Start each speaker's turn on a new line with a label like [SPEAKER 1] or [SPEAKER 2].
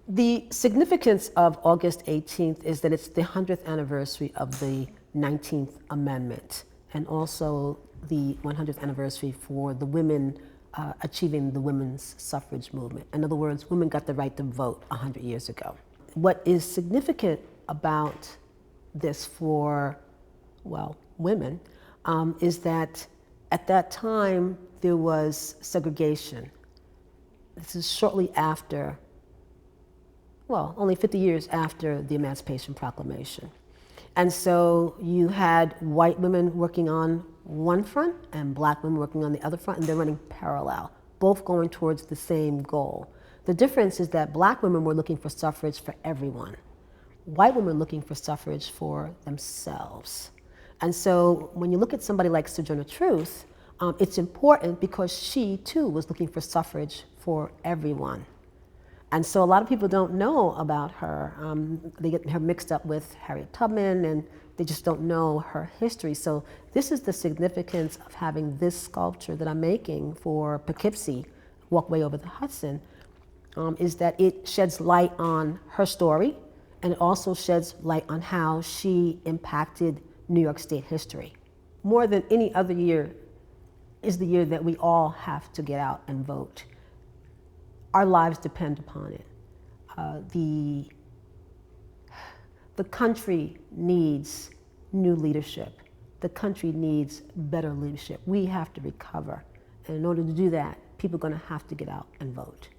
[SPEAKER 1] The significance of August 18th is that it's the 100th anniversary of the 19th Amendment, and also the 100th anniversary for the women achieving the women's suffrage movement. In other words, women got the right to vote 100 years ago. What is significant about this for, well, women, is that at that time there was segregation. This is shortly after, well, only 50 years after the Emancipation Proclamation. And so you had white women working on one front and black women working on the other front, and they're running parallel, both going towards the same goal. The difference is that black women were looking for suffrage for everyone. White women were looking for suffrage for themselves. And so when you look at somebody like Sojourner Truth, it's important because she too was looking for suffrage for everyone. And so a lot of people don't know about her. They get her mixed up with Harriet Tubman, and they just don't know her history. So this is the significance of having this sculpture that I'm making for Poughkeepsie, Walkway over the Hudson, is that it sheds light on her story, and it also sheds light on how she impacted New York State history. More than any other year is the year that we all have to get out and vote. Our lives depend upon it. The country needs new leadership. The country needs better leadership. We have to recover. And in order to do that, people are going to have to get out and vote.